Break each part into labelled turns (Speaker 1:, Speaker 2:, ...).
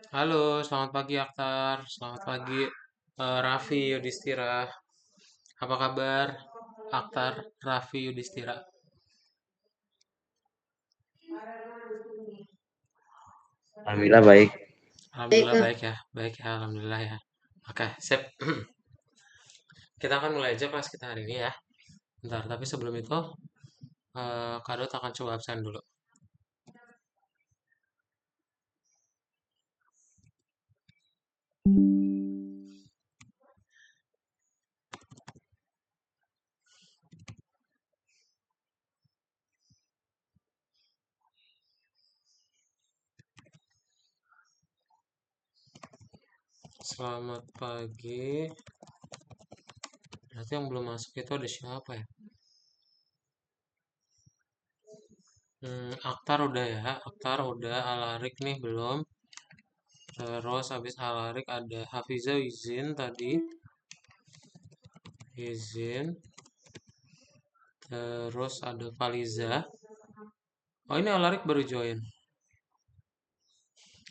Speaker 1: Halo, selamat pagi Akhtar. Selamat pagi Raffi Yudhistira. Apa kabar Akhtar, Raffi Yudhistira?
Speaker 2: Alhamdulillah baik.
Speaker 1: Alhamdulillah baik ya, alhamdulillah ya. Oke, sip. Kita akan mulai aja kelas kita hari ini ya. Bentar, tapi sebelum itu Kadot akan coba absen dulu. Selamat pagi. Berarti yang belum masuk itu ada siapa ya? Akhtar udah ya, Akhtar udah, Alarik nih belum. Terus habis Alarik ada Hafiza izin tadi, izin. Terus ada Faliza. Oh ini Alarik baru join.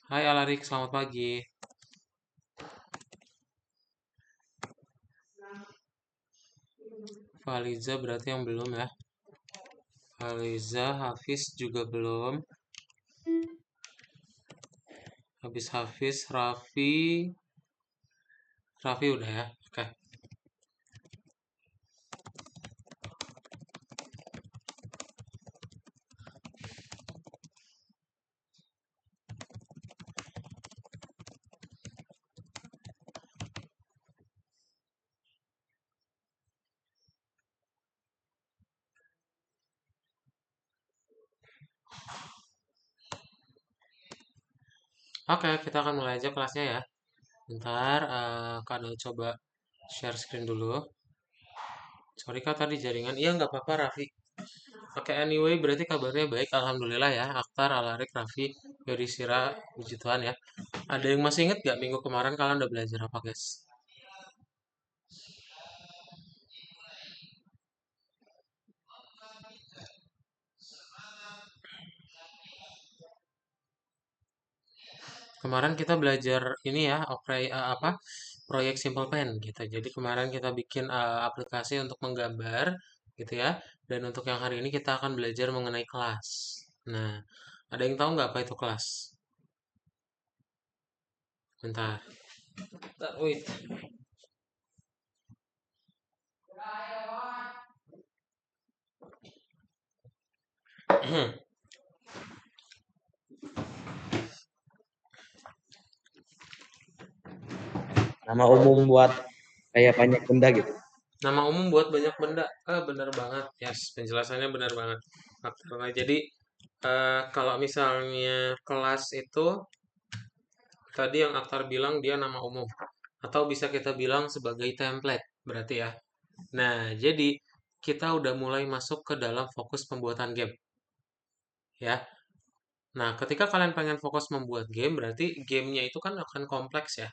Speaker 1: Hai Alarik, selamat pagi. Faliza berarti yang belum ya. Faliza, Hafiz juga belum. Habis Hafiz, Raffi udah ya. Oke. Oke, kita akan mulai aja kelasnya ya. Bentar, Kak Dal coba share screen dulu. Sorry Kak tadi jaringan. Iya nggak apa-apa Raffi. Oke, anyway berarti kabarnya baik. Alhamdulillah ya. Akhtar, Alarik, Raffi, Yudhistira, puji Tuhan ya. Ada yang masih inget gak minggu kemarin kalian udah belajar apa guys? Kemarin kita belajar ini ya, apa proyek Simple Pen gitu. Jadi kemarin kita bikin aplikasi untuk menggambar gitu ya. Dan untuk yang hari ini kita akan belajar mengenai kelas. Nah, ada yang tahu nggak apa itu kelas? Bentar. Bentar, wait.
Speaker 2: Nama umum buat kayak banyak benda gitu.
Speaker 1: Nama umum buat banyak benda. Benar banget. Yes, penjelasannya benar banget. Karena jadi kalau misalnya kelas itu tadi yang Aktar bilang dia nama umum atau bisa kita bilang sebagai template berarti ya. Nah, jadi kita udah mulai masuk ke dalam fokus pembuatan game ya. Nah, ketika kalian pengen fokus membuat game berarti gamenya itu kan akan kompleks ya.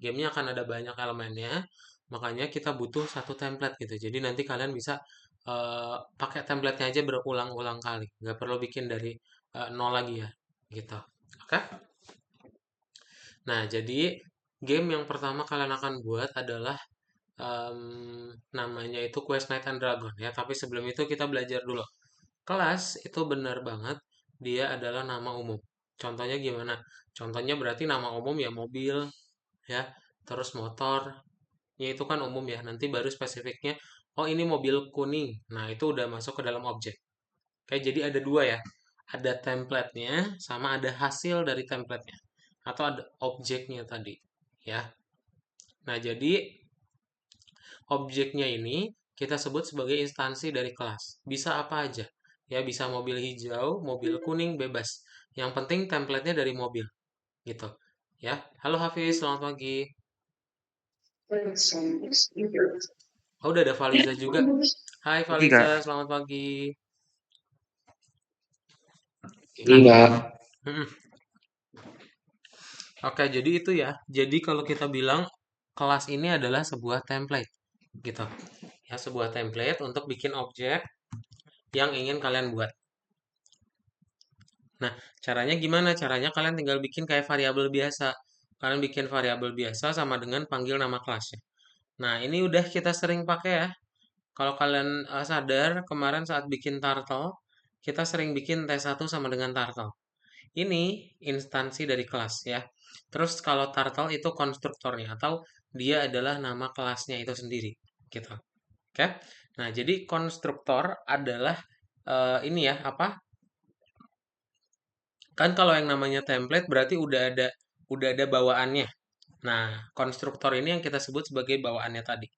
Speaker 1: Gamenya akan ada banyak elemennya, makanya kita butuh satu template gitu. Jadi nanti kalian bisa pakai templatenya aja berulang-ulang kali, nggak perlu bikin dari nol lagi ya, gitu. Oke? Nah, jadi game yang pertama kalian akan buat adalah namanya itu Quest Knight and Dragon ya. Tapi sebelum itu kita belajar dulu. Kelas itu benar banget dia adalah nama umum. Contohnya gimana? Contohnya berarti nama umum ya mobil ya, terus motor. Ya itu kan umum ya. Nanti baru spesifiknya, oh ini mobil kuning. Nah, itu udah masuk ke dalam objek. Oke, jadi ada dua ya. Ada template-nya sama ada hasil dari template-nya. Atau ada objeknya tadi. Ya. Nah, jadi objeknya ini kita sebut sebagai instansi dari kelas. Bisa apa aja? Ya, bisa mobil hijau, mobil kuning, bebas. Yang penting template-nya dari mobil, gitu. Ya, halo Hafiz, selamat pagi. Oh, udah ada Faliza juga. Hai
Speaker 2: Oke
Speaker 1: Faliza,
Speaker 2: kak.
Speaker 1: selamat pagi.
Speaker 2: Enggak.
Speaker 1: Mm-mm. Oke, jadi itu ya. Jadi kalau kita bilang kelas ini adalah sebuah template, gitu. Ya, sebuah template untuk bikin objek yang ingin kalian buat. Nah, caranya gimana? Caranya kalian tinggal bikin kayak variabel biasa. Kalian bikin variabel biasa sama dengan panggil nama kelasnya. Nah, ini udah kita sering pakai ya. Kalau kalian sadar, kemarin saat bikin turtle, kita sering bikin T1 sama dengan turtle. Ini instansi dari kelas ya. Terus kalau turtle itu konstruktornya atau dia adalah nama kelasnya itu sendiri gitu. Oke. Nah, jadi konstruktor adalah ini ya, apa? Kan kalau yang namanya template berarti udah ada bawaannya. Nah, konstruktor ini yang kita sebut sebagai bawaannya tadi.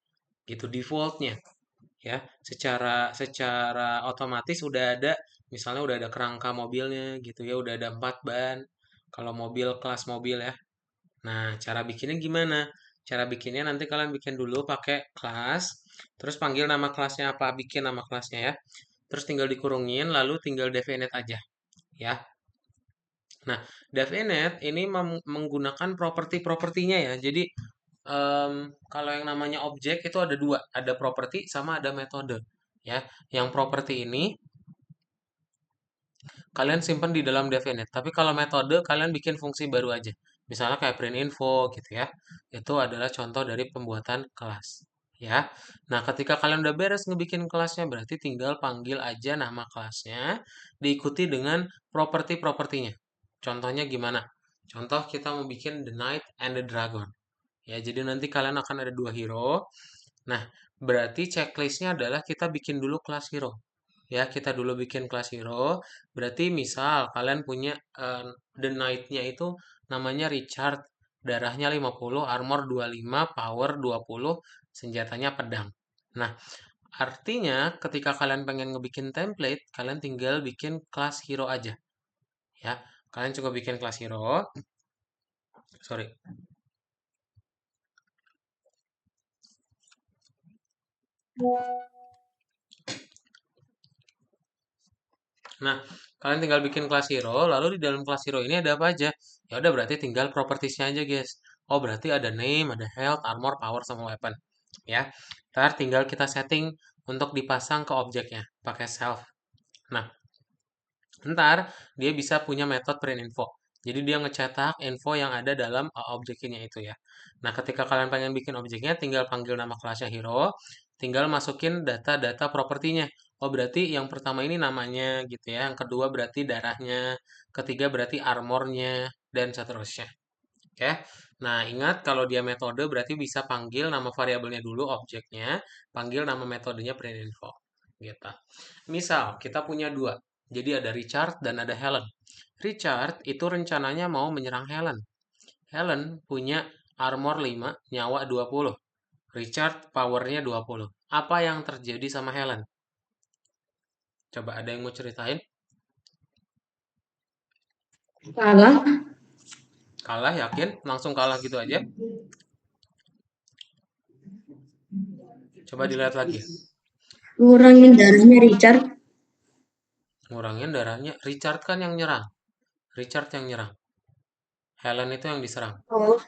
Speaker 1: Gitu defaultnya ya. Secara otomatis udah ada misalnya udah ada kerangka mobilnya gitu ya, udah ada 4 ban. Kalau mobil kelas mobil ya. Nah, cara bikinnya gimana? Cara bikinnya nanti kalian bikin dulu pakai kelas, terus panggil nama kelasnya apa, bikin nama kelasnya ya. Terus tinggal dikurungin, lalu tinggal definite aja ya. Nah, definite ini menggunakan properti-propertinya ya. Jadi kalau yang namanya objek itu ada dua, ada properti sama ada metode ya. Yang properti ini kalian simpan di dalam definite. Tapi kalau metode kalian bikin fungsi baru aja. Misalnya kayak print info gitu ya. Itu adalah contoh dari pembuatan kelas. Ya. Nah, ketika kalian udah beres ngebikin kelasnya, berarti tinggal panggil aja nama kelasnya, diikuti dengan properti-propertinya. Contohnya gimana? Contoh kita mau bikin The Knight and the Dragon. Ya, jadi nanti kalian akan ada dua hero. Nah, berarti checklistnya adalah kita bikin dulu kelas hero. Ya, kita dulu bikin kelas hero. Berarti misal kalian punya The Knight-nya itu namanya Richard, darahnya 50, armor 25, power 20, senjatanya pedang. Nah, artinya ketika kalian pengen ngebikin template, kalian tinggal bikin kelas hero aja. Ya, kalian coba bikin kelas hero. Sorry. Nah, kalian tinggal bikin kelas hero, lalu di dalam kelas hero ini ada apa aja? Ya udah berarti tinggal propertiesnya aja, guys. Oh, berarti ada name, ada health, armor, power, sama weapon. Ya, ntar tinggal kita setting untuk dipasang ke objeknya pakai self. Nah, ntar dia bisa punya metode print info. Jadi dia ngecetak info yang ada dalam objeknya itu ya. Nah, ketika kalian pengen bikin objeknya, tinggal panggil nama kelasnya hero, tinggal masukin data-data propertinya. Oh, berarti yang pertama ini namanya gitu ya. Yang kedua berarti darahnya, ketiga berarti armornya, dan seterusnya. Oke. Nah, ingat kalau dia metode berarti bisa panggil nama variabelnya dulu objeknya, panggil nama metodenya print info. Gitu. Misal kita punya dua. Jadi ada Richard dan ada Helen. Richard itu rencananya mau menyerang Helen. Helen punya armor 5, nyawa 20. Richard powernya 20. Apa yang terjadi sama Helen? Coba ada yang mau ceritain?
Speaker 3: Kalah.
Speaker 1: Kalah yakin? Langsung kalah gitu aja? Coba dilihat lagi.
Speaker 3: Ngurangin darahnya Richard.
Speaker 1: Ngurangin darahnya. Richard kan yang nyerang. Richard yang nyerang. Helen itu yang diserang.
Speaker 3: Oh,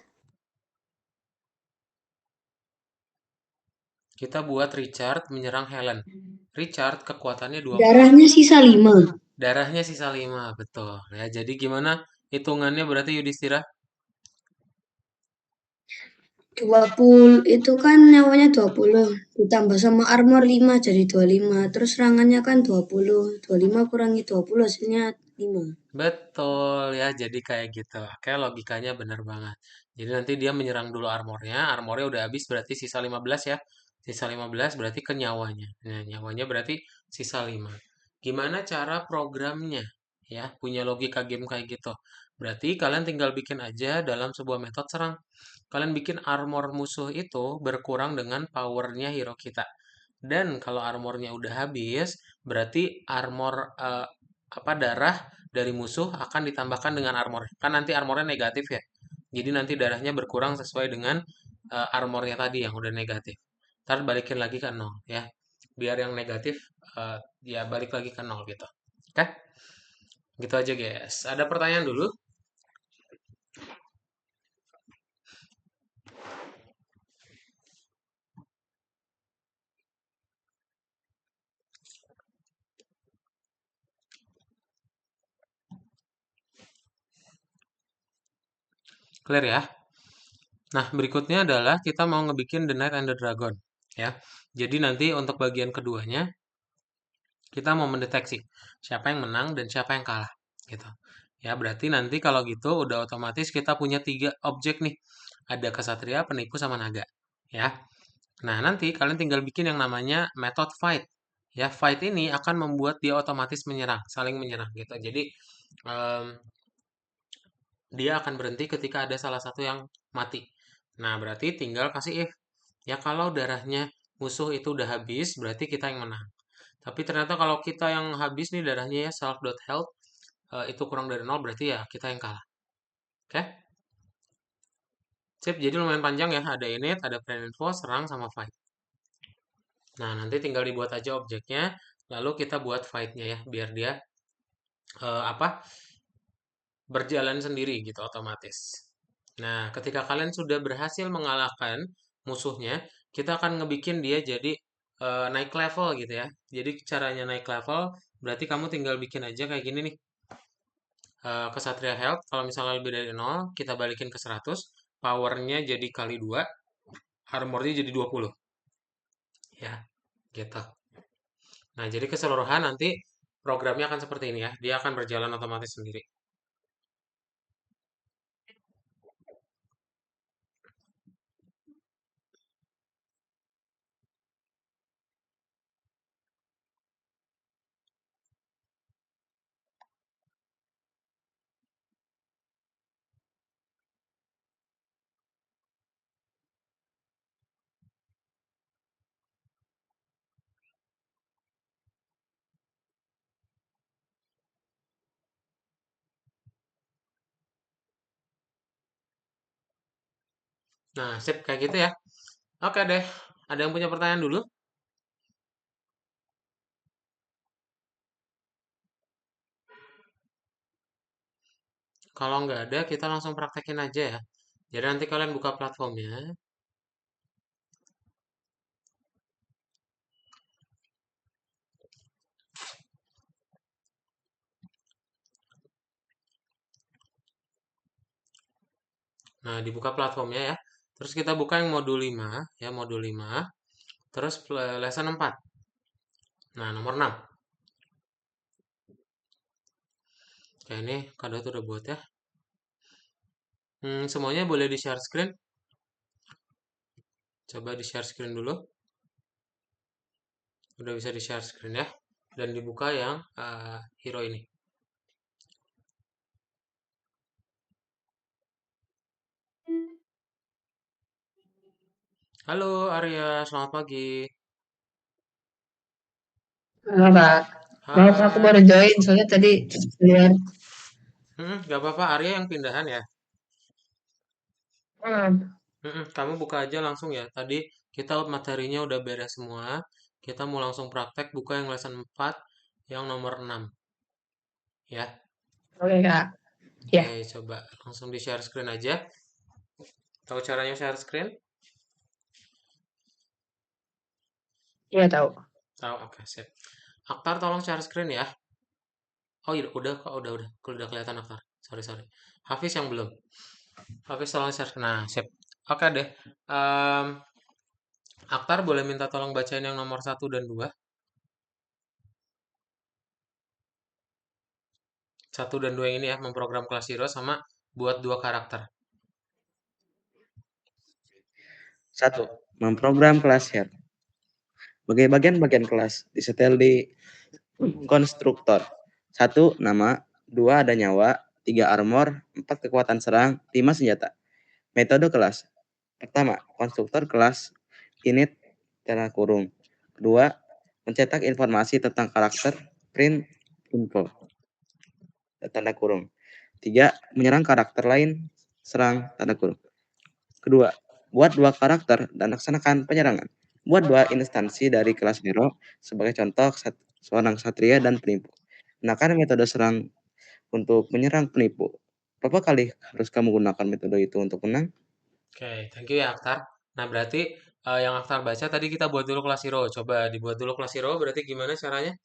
Speaker 1: Kita buat Richard menyerang Helen. Richard kekuatannya 20.
Speaker 3: darahnya sisa 5.
Speaker 1: Darahnya sisa 5, betul. Ya, jadi gimana hitungannya berarti Yudhistira?
Speaker 3: 20 itu kan nyawanya 20. Ditambah sama armor 5 jadi 25. Terus serangannya kan 20. 25 kurangi 20 hasilnya 5.
Speaker 1: Betul ya, jadi kayak gitu. Oke, logikanya bener banget. Jadi nanti dia menyerang dulu armornya, armornya udah habis berarti sisa 15 ya. Sisa 15 berarti ke nyawanya. Nah, nyawanya berarti sisa 5. Gimana cara programnya? Ya, punya logika game kayak gitu. Berarti kalian tinggal bikin aja dalam sebuah metode serang. Kalian bikin armor musuh itu berkurang dengan powernya hero kita. Dan kalau armornya udah habis, berarti armor apa darah dari musuh akan ditambahkan dengan armor. Kan nanti armornya negatif ya. Jadi nanti darahnya berkurang sesuai dengan armornya tadi yang udah negatif. Ntar balikin lagi ke nol ya. Biar yang negatif ya balik lagi ke nol gitu. Oke? Gitu aja guys. Ada pertanyaan dulu? Clear ya? Nah, berikutnya adalah kita mau ngebikin The Knight and the Dragon. Ya. Jadi nanti untuk bagian keduanya, kita mau mendeteksi siapa yang menang dan siapa yang kalah. Gitu. Ya, berarti nanti kalau gitu udah otomatis kita punya 3 objek nih. Ada kesatria, penipu, sama naga. Ya. Nah, nanti kalian tinggal bikin yang namanya method fight. Ya, fight ini akan membuat dia otomatis menyerang, saling menyerang gitu. Jadi, em, dia akan berhenti ketika ada salah satu yang mati. Nah, berarti tinggal kasih if. Ya, kalau darahnya musuh itu udah habis, berarti kita yang menang. Tapi ternyata kalau kita yang habis nih darahnya ya self.health, itu kurang dari 0, berarti ya kita yang kalah. Oke? Sip, jadi lumayan panjang ya. Ada init, ada plan info, serang, sama fight. Nah, nanti tinggal dibuat aja objeknya, lalu kita buat fight-nya ya, biar dia apa berjalan sendiri gitu otomatis. Nah, ketika kalian sudah berhasil mengalahkan musuhnya, kita akan ngebikin dia jadi naik level gitu ya. Jadi caranya naik level, berarti kamu tinggal bikin aja kayak gini nih. Kesatria health, kalau misalnya lebih dari 0, kita balikin ke 100, powernya jadi kali 2, armornya jadi 20. Ya, gitu. Nah, jadi keseluruhan nanti programnya akan seperti ini ya. Dia akan berjalan otomatis sendiri. Nah, sip kayak gitu ya. Oke deh. Ada yang punya pertanyaan dulu? Kalau nggak ada, kita langsung praktekin aja ya. Jadi nanti kalian buka platformnya. Nah, dibuka platformnya ya. Terus kita buka yang modul 5, ya modul 5. Terus lesson 4. Nah, nomor 6. Oke, ini kado tuh udah buat ya. Semuanya boleh di share screen. Coba di share screen dulu. Udah bisa di share screen ya. Dan dibuka yang hero ini. Halo Arya, selamat pagi.
Speaker 4: Halo Kak, maaf aku
Speaker 1: Hai.
Speaker 4: baru join soalnya tadi lihat.
Speaker 1: Gak apa-apa, Arya yang pindahan ya.
Speaker 4: Hmm,
Speaker 1: Kamu buka aja langsung ya. Tadi kita materinya udah beres semua. Kita mau langsung praktek buka yang lesson 4 yang nomor 6 ya.
Speaker 4: oke Kak, ya,
Speaker 1: Oke, coba langsung di share screen aja. Tahu caranya share screen?
Speaker 4: iya tahu.
Speaker 1: Tahu, oke, sip. Aktar tolong share screen ya. Oh iya, udah kok, udah. Udah kelihatan Aktar. Sorry. Hafiz yang belum. Hafiz tolong share. Nah, sip. Oke deh. Em, Aktar boleh minta tolong bacain yang nomor 1 dan 2. 1 dan 2 yang ini ya, memprogram kelas Hero sama buat 2 karakter.
Speaker 2: 1. Memprogram kelas hero. Sebagai bagian-bagian kelas disetel di konstruktor. 1. Nama. 2. Ada nyawa. 3. Armor. 4. Kekuatan serang. 5. Senjata. Metode kelas. Pertama, konstruktor kelas init tanda kurung. Kedua, mencetak informasi tentang karakter print info tanda kurung. 3. Menyerang karakter lain serang tanda kurung. Kedua, buat 2 karakter dan laksanakan penyerangan. Buat 2 instansi dari kelas hero sebagai contoh seorang satria dan penipu. Gunakan metode serang untuk menyerang penipu. Berapa kali harus kamu gunakan metode itu untuk menang?
Speaker 1: Oke, thank you ya Aktar. Nah, berarti yang Aktar baca tadi kita buat dulu kelas Hero. Coba dibuat dulu kelas Hero, berarti gimana caranya?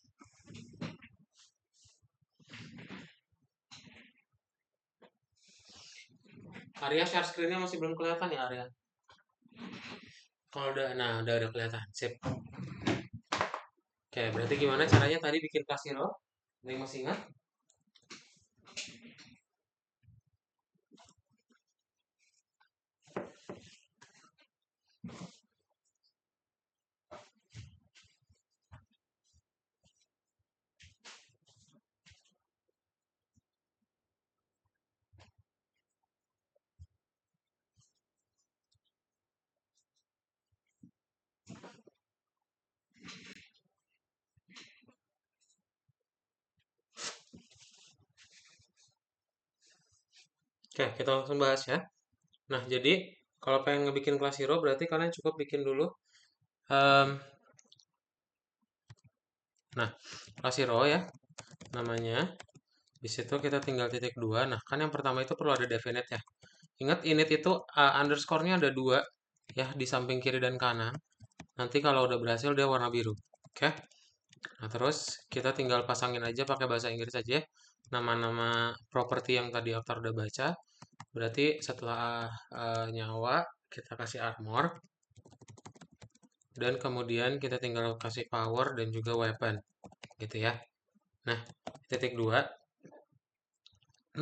Speaker 1: Arya share screen-nya masih belum kelihatan ya, Arya? Kalau udah, nah udah kelihatan. Sip. Oke, berarti gimana caranya tadi bikin kelas hero? Ada yang masih ingat? Oke, kita langsung bahas ya. Nah, jadi kalau pengen ngebikin kelas hero berarti kalian cukup bikin dulu. Nah, kelas hero ya namanya. Di situ kita tinggal titik 2. Nah, kan yang pertama itu perlu ada definite ya. Ingat init itu underscore-nya ada 2 ya di samping kiri dan kanan. Nanti kalau udah berhasil dia warna biru. Oke. Nah, terus kita tinggal pasangin aja pakai bahasa Inggris aja ya. Nama-nama properti yang tadi Oktar udah baca. Berarti setelah nyawa kita kasih armor. Dan kemudian kita tinggal kasih power dan juga weapon. Gitu ya. Nah, titik 2.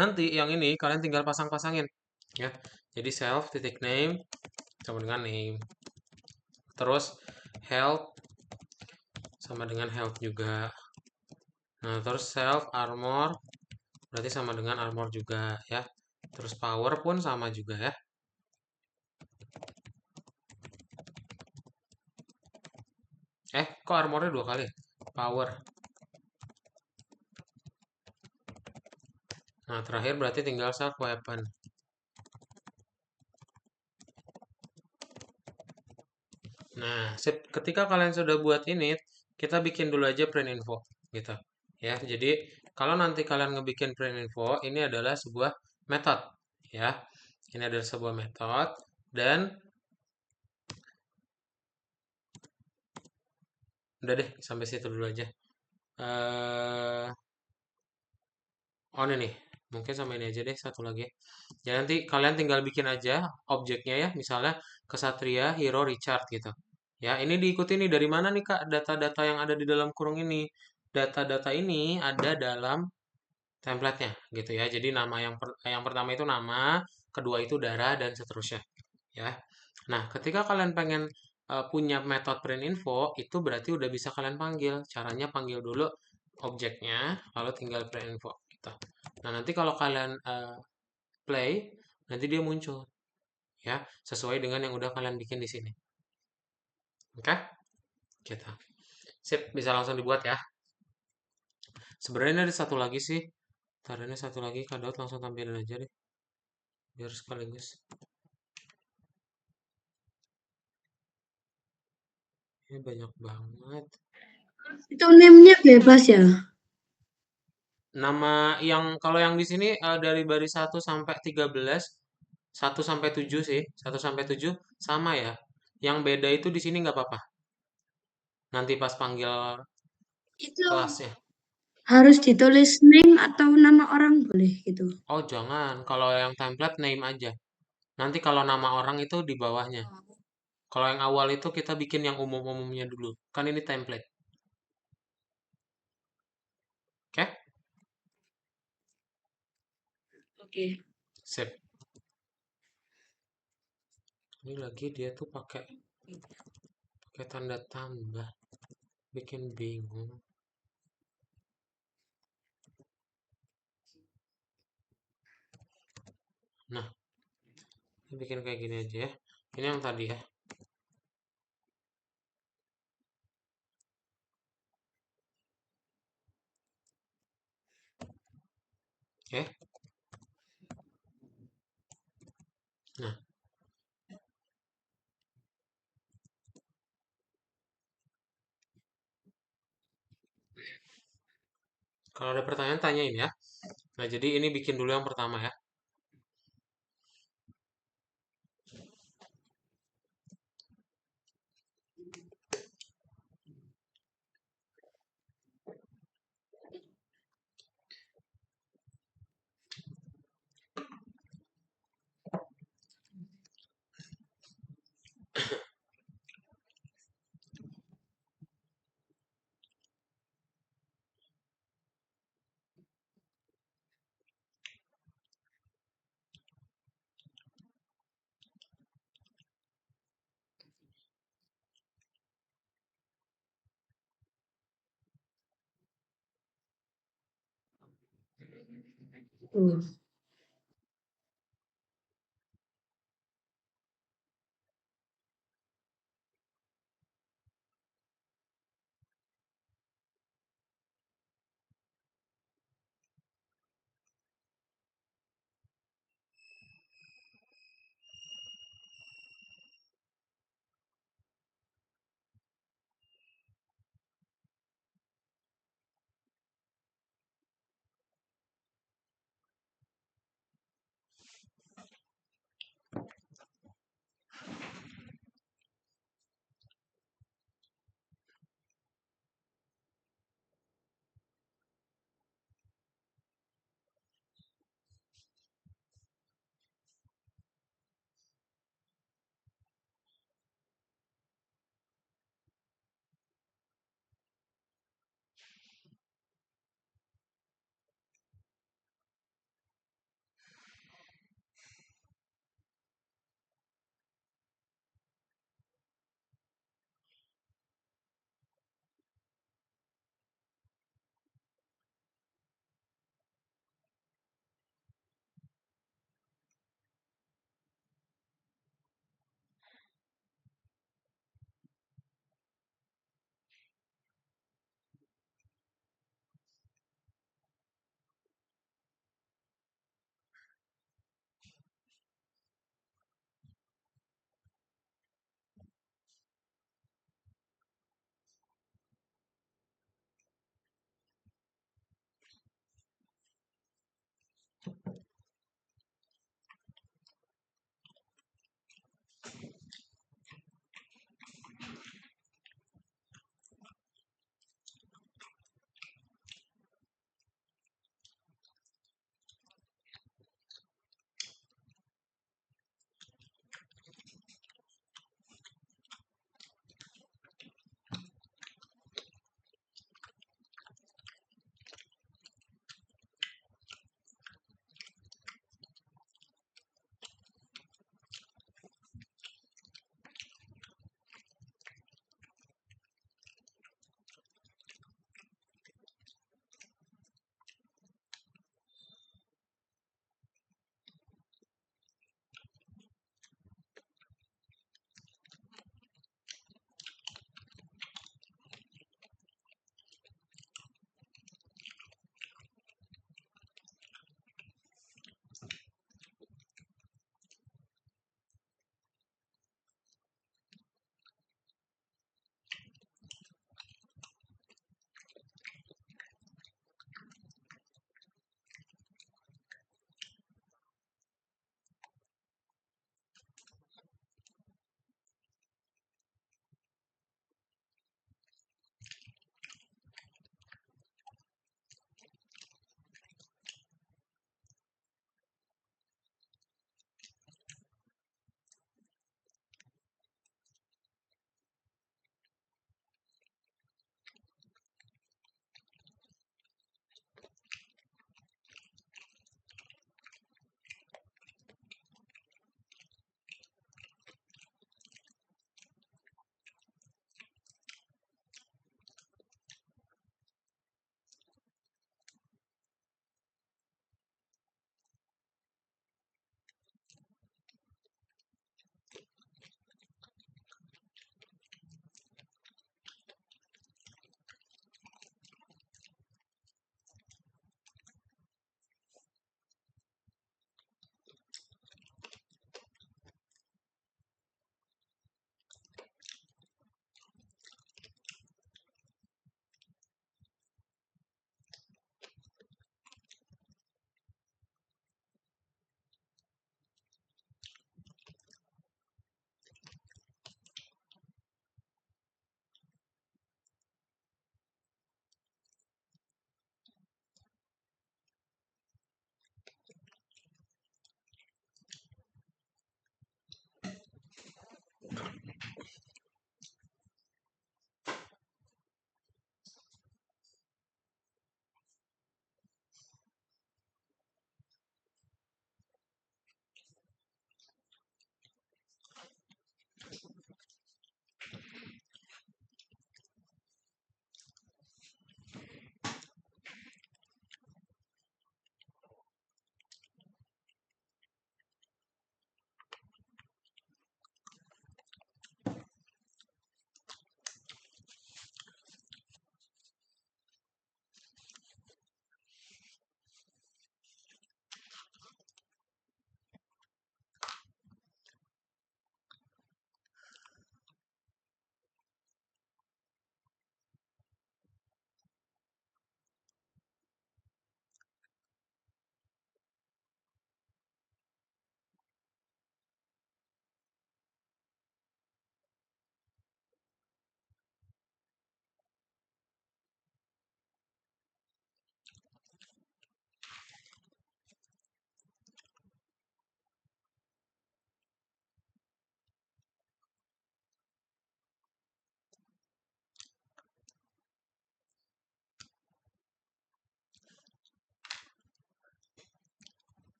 Speaker 1: Nanti yang ini kalian tinggal pasang-pasangin ya. Jadi self titik name sama dengan name. Terus health sama dengan health juga. Nah, terus self armor berarti sama dengan armor juga ya. Terus power pun sama juga ya. Kok armornya 2 kali? Power. Nah, terakhir berarti tinggal self weapon. Nah, ketika kalian sudah buat ini, kita bikin dulu aja print info gitu. Ya, jadi kalau nanti kalian ngebikin print info, ini adalah sebuah metode ya. Ini adalah sebuah metode dan udah deh sampai situ dulu aja. Oh ini nih, mungkin sama ini aja deh satu lagi. Ya nanti kalian tinggal bikin aja objeknya ya, misalnya Kesatria, Hero, Richard gitu. Ya ini diikuti nih dari mana nih Kak data-data yang ada di dalam kurung ini. Data-data ini ada dalam template-nya gitu ya. Jadi nama yang pertama itu nama, kedua itu darah dan seterusnya ya. Nah, ketika kalian pengen punya metode print info, itu berarti udah bisa kalian panggil. Caranya panggil dulu objeknya, lalu tinggal print info gitu. Nah, nanti kalau kalian play, nanti dia muncul ya, sesuai dengan yang udah kalian bikin di sini. Oke? Gitu. Sip, bisa langsung dibuat ya. Sebenarnya ini ada satu lagi sih. Ntar ini satu lagi, Kak Daud langsung tampilin aja deh. Biar sekaligus. Ini banyak banget.
Speaker 3: Itu name-nya bebas ya?
Speaker 1: Nama yang kalau yang di sini dari baris 1 sampai 13, 1 sampai 7 sih, 1 sampai 7 sama ya. Yang beda itu di sini nggak apa-apa. Nanti pas panggil
Speaker 3: Itu
Speaker 1: kelasnya.
Speaker 3: harus ditulis name atau nama orang boleh gitu.
Speaker 1: Oh, jangan. Kalau yang template name aja. Nanti kalau nama orang itu di bawahnya. Kalau yang awal itu kita bikin yang umum-umumnya dulu. Kan ini template. Oke?
Speaker 3: Oke.
Speaker 1: Sip. Ini lagi dia tuh pakai tanda tambah. Bikin bingung. Nah, ini bikin kayak gini aja ya. Ini yang tadi ya. Oke. Nah, kalau ada pertanyaan tanyain ya. Nah, jadi ini bikin dulu yang pertama ya.
Speaker 4: Hmm.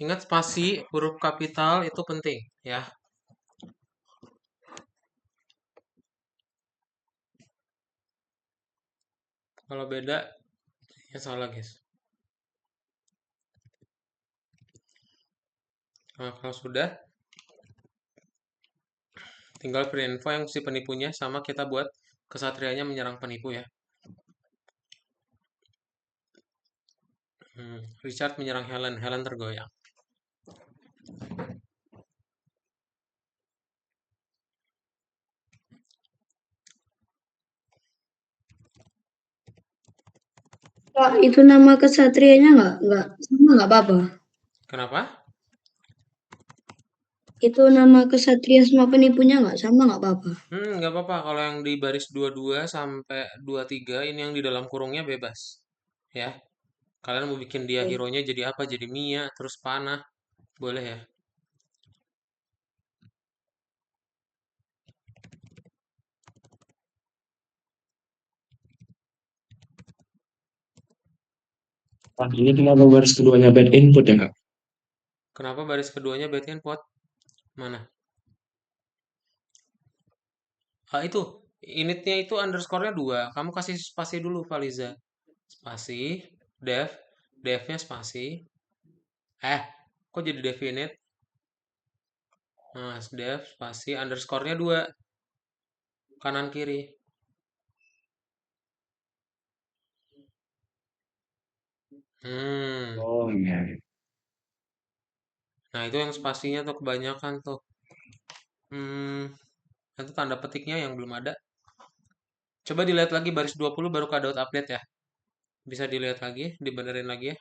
Speaker 1: Ingat spasi huruf kapital itu penting ya. Kalau beda ya salah guys. Nah, kalau sudah tinggal free info yang si penipunya sama kita buat kesatrianya menyerang penipu ya. Richard menyerang Helen, Helen tergoyang.
Speaker 3: Kak, itu nama kesatrianya nggak sama nggak apa-apa.
Speaker 1: Kenapa?
Speaker 3: Itu nama kesatria sama penipunya nggak sama nggak apa-apa.
Speaker 1: Nggak apa-apa. Kalau yang di baris 22 sampai 23 ini yang di dalam kurungnya bebas. Ya. Kalian mau bikin dia
Speaker 3: Oke.
Speaker 1: hero-nya jadi apa? Jadi Mia, terus panah. Boleh ya?
Speaker 5: Wah, ini kenapa baris keduanya bad input ya, Kak?
Speaker 1: Kenapa baris keduanya bad input? Mana? Itu. Initnya itu underscore-nya 2. Kamu kasih spasi dulu, Valiza. Spasi. Dev. Dev-nya spasi. Kok jadi definite? Nah, dev spasi underscore-nya 2. Kanan kiri.
Speaker 5: Oh iya.
Speaker 1: Nah, itu yang spasinya tuh kebanyakan tuh. Itu tanda petiknya yang belum ada. Coba dilihat lagi baris 20 baru Kak update ya. Bisa dilihat lagi, dibenerin lagi ya.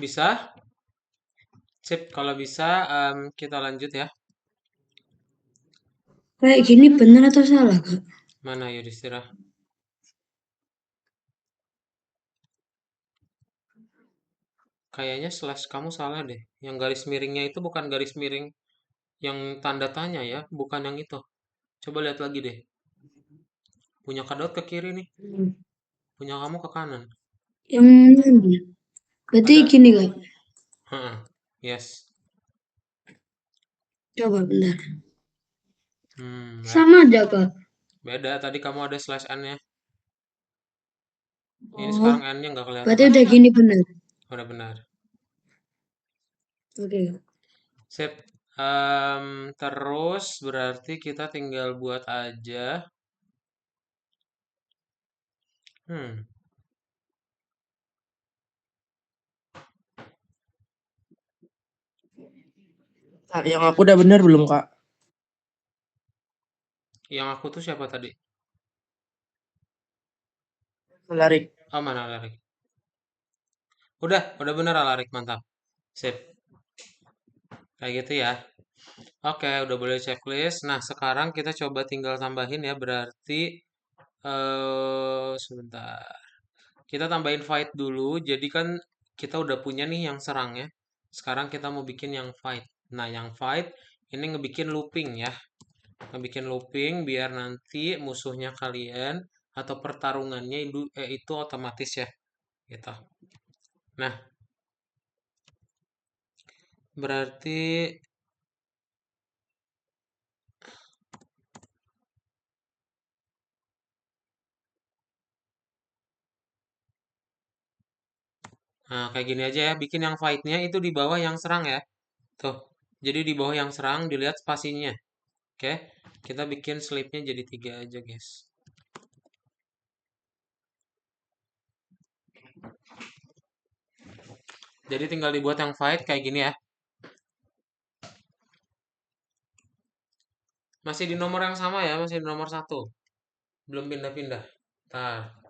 Speaker 1: Bisa? Sip, kalau bisa kita lanjut ya.
Speaker 3: Kayak gini benar atau salah, Kak?
Speaker 1: Mana Yudhistira? Kayaknya slash kamu salah deh. Yang garis miringnya itu bukan garis miring yang tanda tanya ya, bukan yang itu. Coba lihat lagi deh. Punya Kak Daud ke kiri nih, punya kamu ke kanan.
Speaker 3: Yang mana? Berarti
Speaker 1: Ada,
Speaker 3: gini, Kak.
Speaker 1: yes.
Speaker 3: Coba bentar.
Speaker 1: Ya.
Speaker 3: Sama aja, Kak.
Speaker 1: Beda, tadi kamu ada slash n-nya. Ini
Speaker 3: Oh,
Speaker 1: sekarang n-nya nggak kelihatan
Speaker 3: berarti
Speaker 1: lagi.
Speaker 3: udah gini benar.
Speaker 1: Udah benar.
Speaker 3: Oke, Kak.
Speaker 1: Sip. Terus berarti kita tinggal buat aja. Hmm.
Speaker 6: Kak, yang aku udah bener belum, Kak?
Speaker 1: Yang aku tuh siapa tadi?
Speaker 6: Larik.
Speaker 1: Oh, mana Alarik? Udah bener Alarik, mantap. Sip. Kayak gitu ya. Oke, udah boleh checklist. Nah, sekarang kita coba tinggal tambahin ya. Berarti, sebentar. Kita tambahin fight dulu. Jadi kan kita udah punya nih yang serang ya. Sekarang kita mau bikin yang fight. Nah, yang fight ini ngebikin looping ya. Ngebikin looping biar nanti musuhnya kalian atau pertarungannya itu otomatis ya. Gitu. Nah, berarti nah, kayak gini aja ya. Bikin yang fight-nya itu di bawah yang serang ya. Tuh. Jadi di bawah yang serang dilihat spasinya. Oke. Kita bikin sleep-nya jadi 3 aja, guys. Jadi tinggal dibuat yang fight kayak gini ya. Masih di nomor yang sama ya, masih di nomor 1. Belum pindah-pindah. Ntar.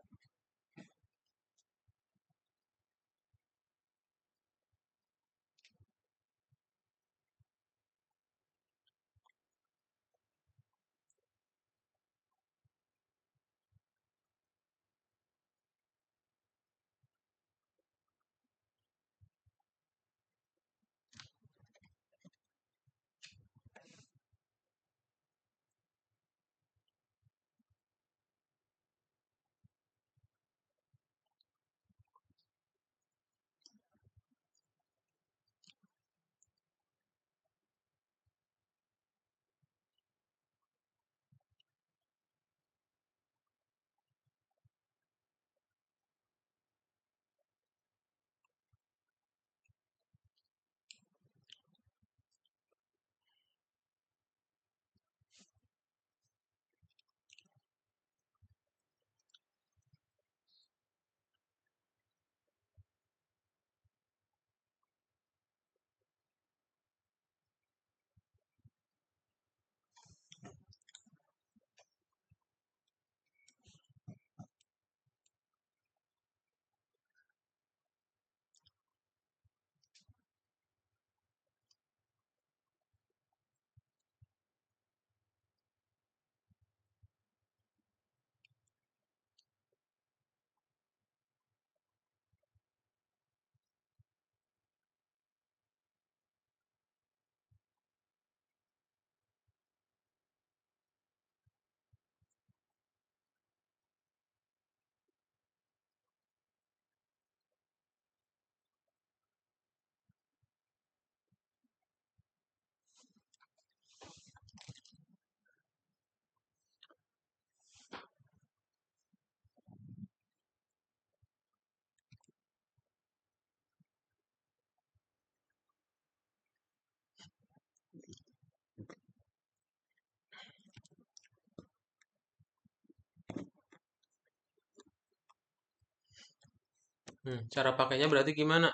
Speaker 1: Cara pakainya berarti gimana?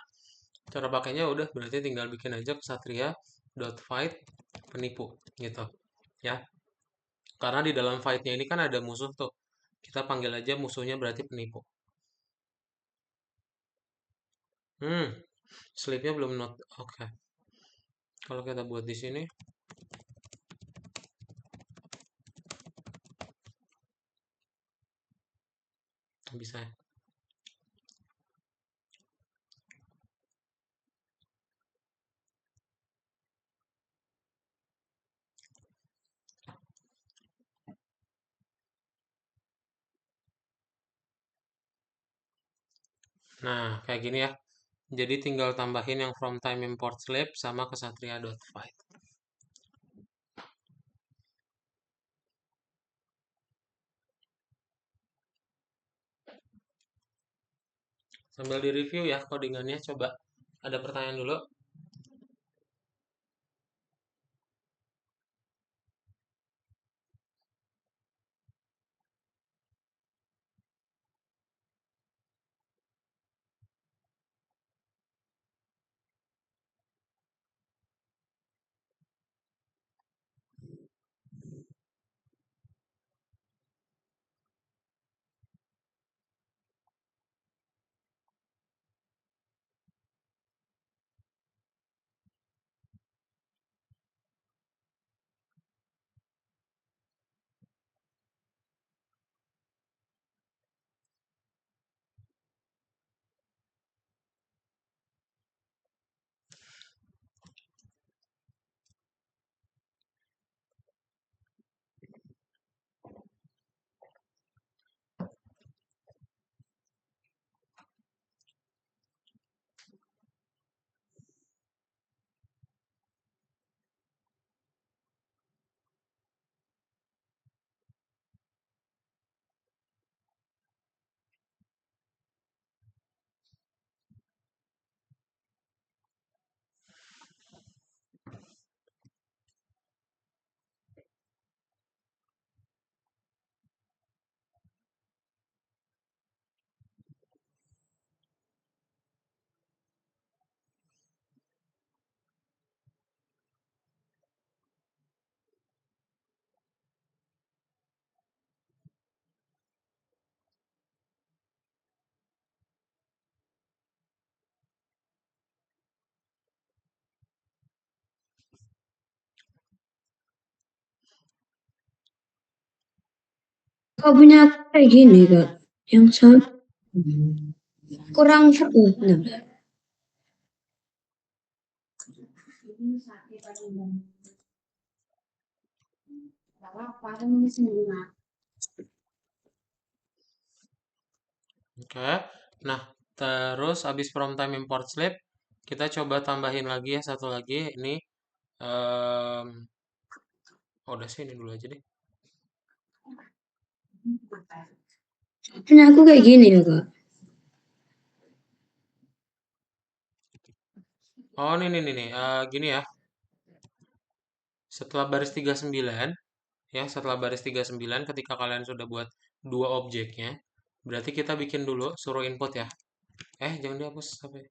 Speaker 1: Cara pakainya udah berarti tinggal bikin aja kesatria dot fight penipu gitu ya. Karena di dalam fightnya ini kan ada musuh tuh. Kita panggil aja musuhnya berarti penipu. Sleepnya belum not. Oke. Kalau kita buat di sini, bisa. Nah, kayak gini ya. Jadi tinggal tambahin yang from time import sleep sama kesatria.fight. Sambil di-review ya codingannya, coba ada pertanyaan dulu.
Speaker 3: Kau punya aku kayak gini kak, yang sound kurang seru. Nah,
Speaker 1: Oke. Nah, terus habis from time import sleep, kita coba tambahin lagi ya satu lagi. Ini em, udah sih ini dulu aja deh.
Speaker 3: punya aku kayak gini ya kak.
Speaker 1: Oh, nih. Gini ya. Setelah baris 39, ya, setelah baris 39 ketika kalian sudah buat dua objeknya, berarti kita bikin dulu suruh input ya. Jangan dihapus sampai.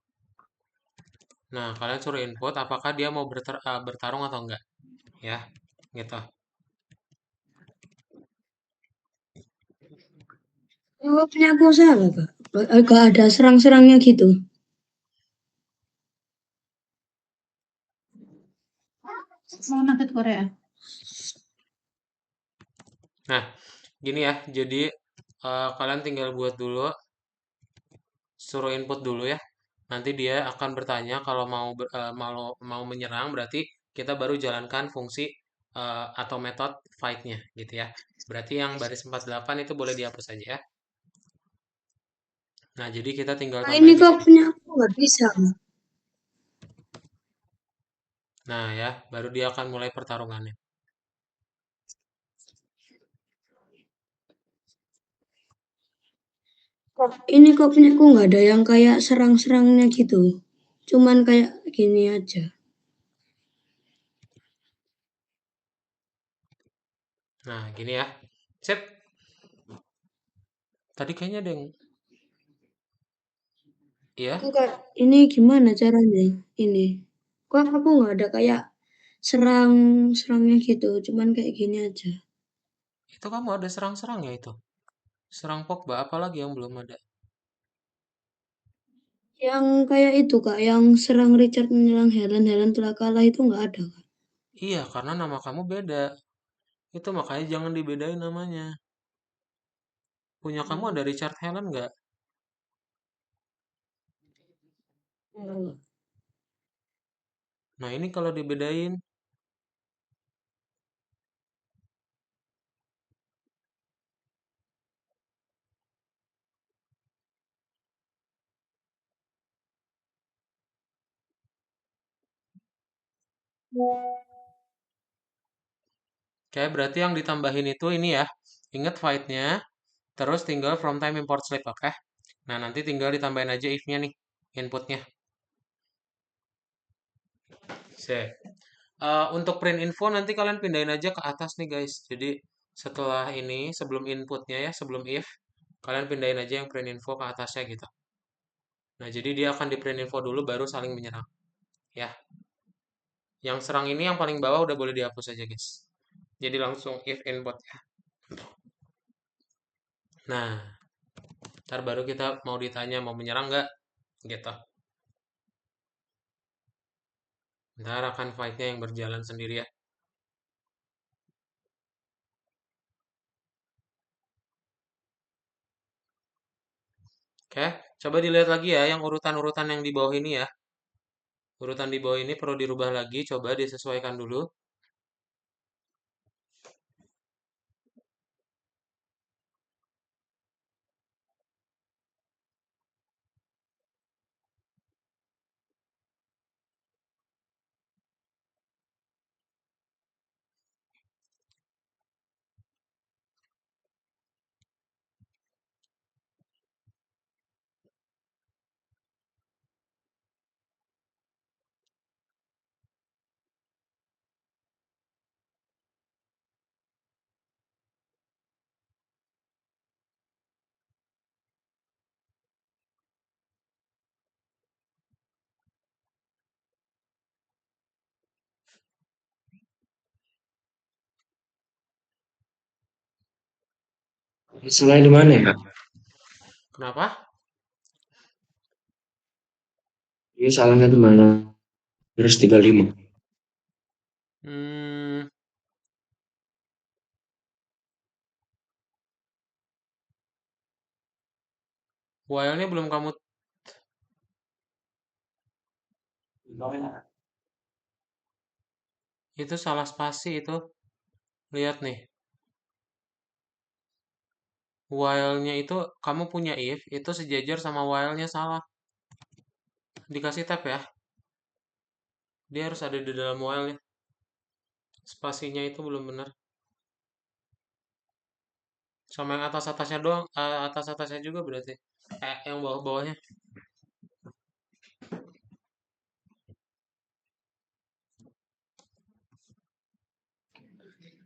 Speaker 1: Nah, kalian suruh input apakah dia mau bertarung atau enggak, ya. Gitu.
Speaker 3: Oh, punya aku salah kak. Gak ada serang-serangnya gitu.
Speaker 4: Mau nangkep Korea.
Speaker 1: Nah, gini ya. Jadi kalian tinggal buat dulu, suruh input dulu ya. Nanti dia akan bertanya kalau mau menyerang, berarti kita baru jalankan fungsi atau metode fight-nya gitu ya. Berarti yang baris 48 itu boleh dihapus aja ya. Nah, jadi kita tinggal
Speaker 3: Nah, ini
Speaker 1: tambahin di
Speaker 3: kok
Speaker 1: sini.
Speaker 3: punya aku nggak bisa.
Speaker 1: Nah, ya, baru dia akan mulai pertarungannya.
Speaker 3: Ini kok punya aku nggak ada yang kayak serang-serangnya gitu. Cuman kayak gini aja.
Speaker 1: Nah, gini ya. Sip. Tadi kayaknya ada yang iya.
Speaker 3: Aku kayak ini gimana caranya? Ini. Kok aku nggak ada kayak serang-serangnya gitu. Cuman kayak gini aja.
Speaker 1: Itu kamu ada serang-serang ya itu. Serang Pogba apalagi yang belum ada.
Speaker 3: Yang kayak itu Kak, yang serang Richard menyerang Helen, Helen telah kalah itu nggak ada Kak.
Speaker 1: Iya, karena nama kamu beda. Itu makanya jangan dibedain namanya. Punya kamu ada Richard Helen nggak? Nah, ini kalau dibedain. Oke, berarti yang ditambahin itu ini ya. Ingat void-nya. Terus tinggal from time import slip, oke? Nah, nanti tinggal ditambahin aja if-nya nih. Inputnya. Sip. Untuk print info nanti kalian pindahin aja ke atas nih guys. Jadi setelah ini, sebelum inputnya ya, sebelum if, kalian pindahin aja yang print info ke atasnya gitu. Nah, jadi dia akan di print info dulu baru saling menyerang. Ya. Yang serang ini yang paling bawah udah boleh dihapus aja guys. Jadi langsung if input ya. Nah, ntar baru kita mau ditanya mau menyerang nggak gitu. Ntar akan fight-nya yang berjalan sendiri ya. Oke, coba dilihat lagi ya yang urutan-urutan yang di bawah ini ya. Urutan di bawah ini perlu dirubah lagi, coba disesuaikan dulu.
Speaker 5: Masalahnya di mana ya?
Speaker 1: Kenapa?
Speaker 5: Ini salahnya di mana? Terus 35.
Speaker 1: Hmm, while-nya belum kamu, itu salah spasi itu. Lihat nih, while-nya itu kamu punya if, itu sejajar sama while-nya salah. Dikasih tab ya. Dia harus ada di dalam while-nya. Spasinya itu belum benar. Sama yang atas-atasnya doang, atas-atasnya juga berarti. Yang bawah-bawahnya.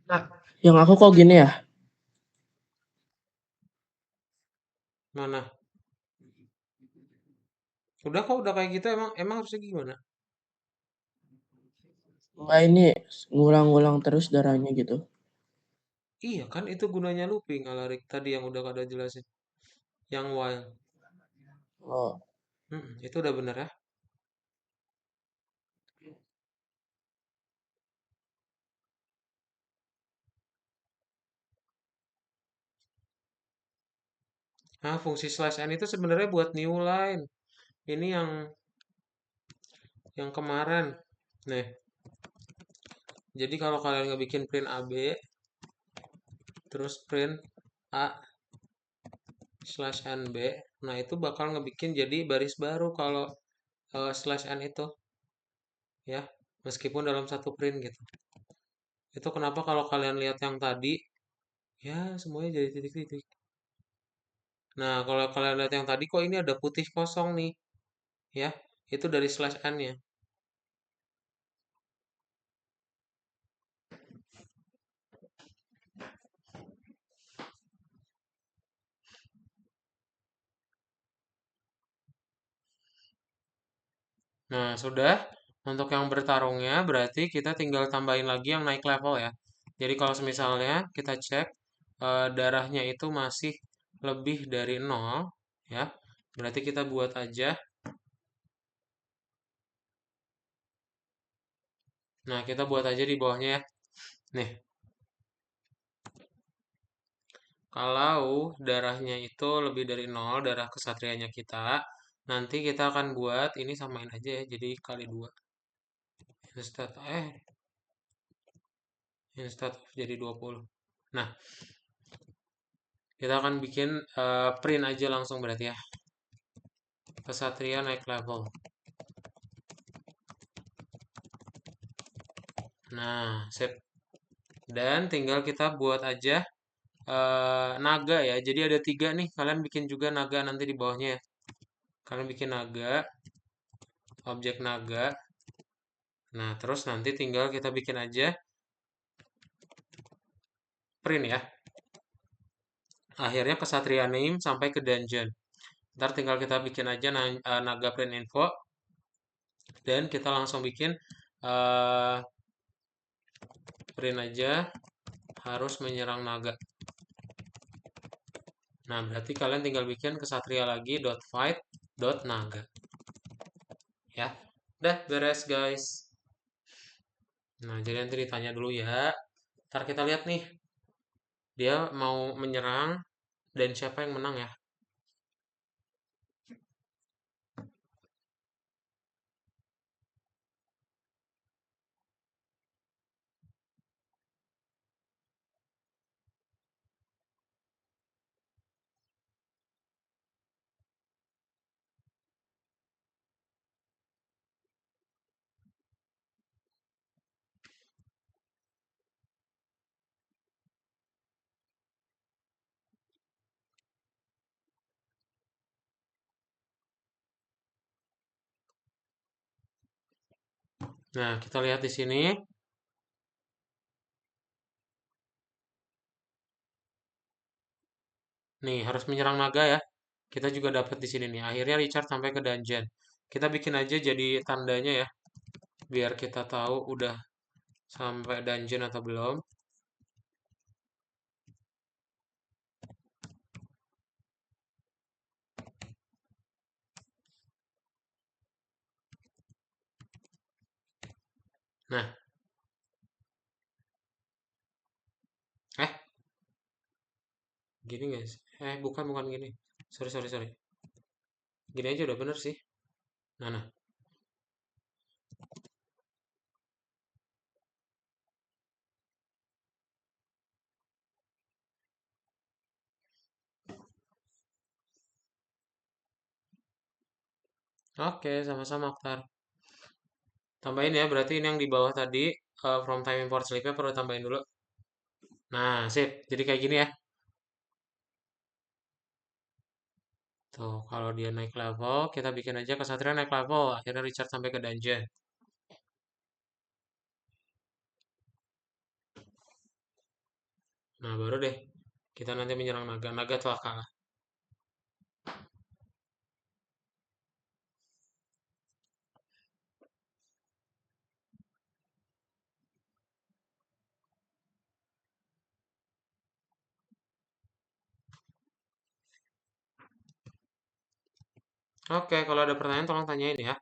Speaker 6: Nah, yang aku kok gini ya?
Speaker 1: Mana? Udah kok, udah kayak gitu emang harusnya gimana?
Speaker 6: Enggak ini ngulang-ngulang terus darahnya gitu.
Speaker 1: Iya kan itu gunanya looping Alarik tadi yang udah kada jelasin. Yang while.
Speaker 6: Oh,
Speaker 1: Itu udah bener ya. Nah, fungsi slash n itu sebenarnya buat new line. Ini yang kemarin. Nih, jadi kalau kalian ngebikin print AB, terus print A slash NB, nah itu bakal ngebikin jadi baris baru kalau slash n itu. Ya, meskipun dalam satu print gitu. Itu kenapa kalau kalian lihat yang tadi, ya semuanya jadi titik-titik. Nah, kalau kalian lihat yang tadi kok ini ada putih kosong nih, ya. Itu dari slash n-nya. Nah, sudah. Untuk yang bertarungnya berarti kita tinggal tambahin lagi yang naik level ya. Jadi kalau misalnya kita cek darahnya itu masih lebih dari 0 ya. Berarti kita buat aja Nah, kita buat aja di bawahnya ya. Nih, kalau darahnya itu lebih dari 0, darah kesatrianya kita, nanti kita akan buat ini samain aja ya, jadi kali 2. Instead, instead of jadi 20. Nah, kita akan bikin print aja langsung berarti ya. Kesatria naik level. Nah, sip. Dan tinggal kita buat aja naga ya. Jadi ada 3 nih. Kalian bikin juga naga nanti di bawahnya ya. Kalian bikin naga, objek naga. Nah, terus nanti tinggal kita bikin aja print ya. Akhirnya kesatria name sampai ke dungeon. Ntar tinggal kita bikin aja naga print info. Dan kita langsung bikin print aja harus menyerang naga. Nah, berarti kalian tinggal bikin kesatria lagi .fight .naga. Ya. Udah beres, guys. Nah, jadi nanti ditanya dulu ya. Ntar kita lihat nih. Dia mau menyerang dan siapa yang menang ya. Nah, kita lihat di sini. Nih, harus menyerang naga ya. Kita juga dapat di sini nih. Akhirnya Richard sampai ke dungeon. Kita bikin aja jadi tandanya ya. Biar kita tahu udah sampai dungeon atau belum. Nah, eh, gini guys. Bukan gini. Sorry. Gini aja udah bener sih. Nah. Oke, sama-sama, Aktar. Tambahin ya, berarti ini yang di bawah tadi, from time import sleep-nya perlu tambahin dulu. Nah, sip. Jadi kayak gini ya. Tuh, kalau dia naik level, kita bikin aja kesatria naik level. Akhirnya Richard sampai ke dungeon. Nah, baru deh. Kita nanti menyerang naga. Naga telah kalah. Oke, kalau ada pertanyaan tolong tanyain ya.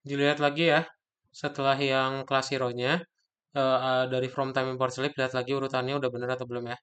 Speaker 1: Dilihat lagi ya, setelah yang kelas hero-nya, dari from time import slip, lihat lagi urutannya udah bener atau belum ya.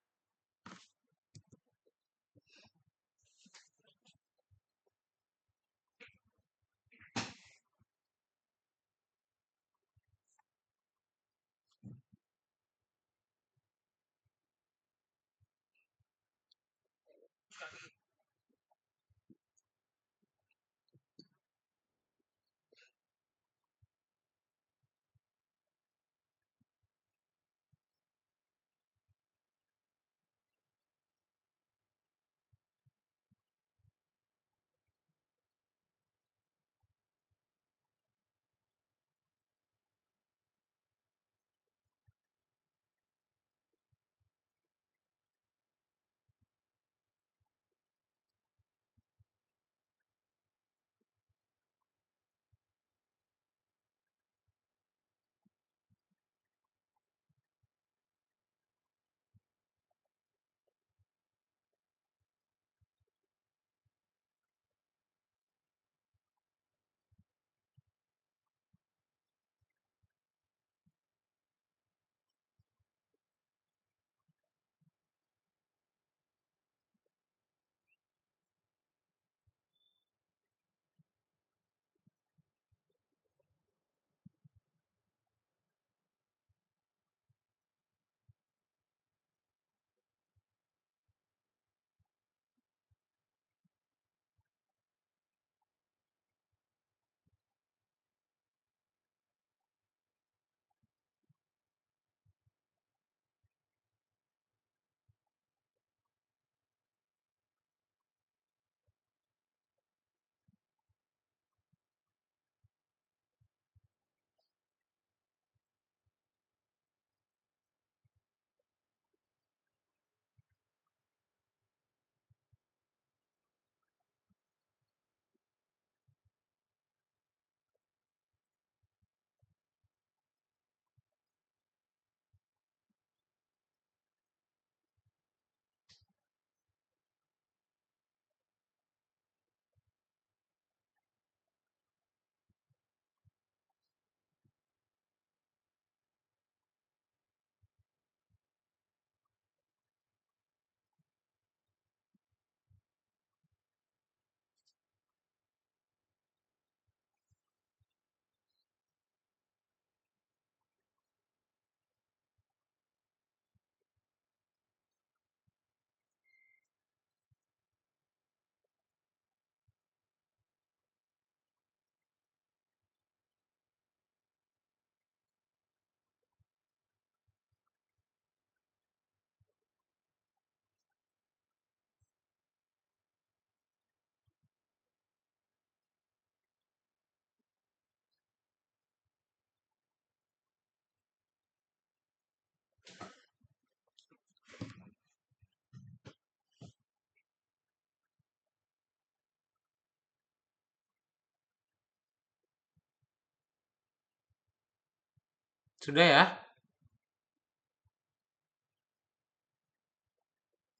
Speaker 1: Sudah ya?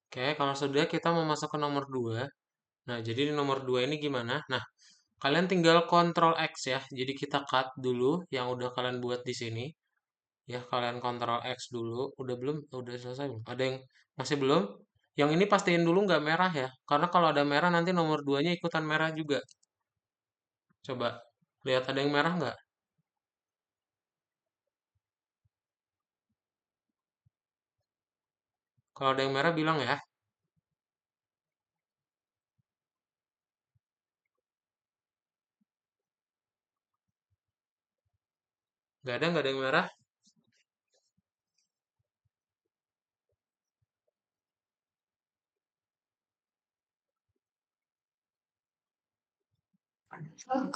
Speaker 1: Oke, kalau sudah kita mau masuk ke nomor 2. Nah, jadi di nomor 2 ini gimana? Nah, kalian tinggal Ctrl X ya. Jadi kita cut dulu yang udah kalian buat di sini. Ya, kalian Ctrl X dulu. Udah belum? Udah selesai belum? Ada yang masih belum? Yang ini pastiin dulu nggak merah ya. Karena kalau ada merah nanti nomor 2-nya ikutan merah juga. Coba lihat ada yang merah nggak? Kalau ada yang merah bilang ya. Nggak ada yang merah.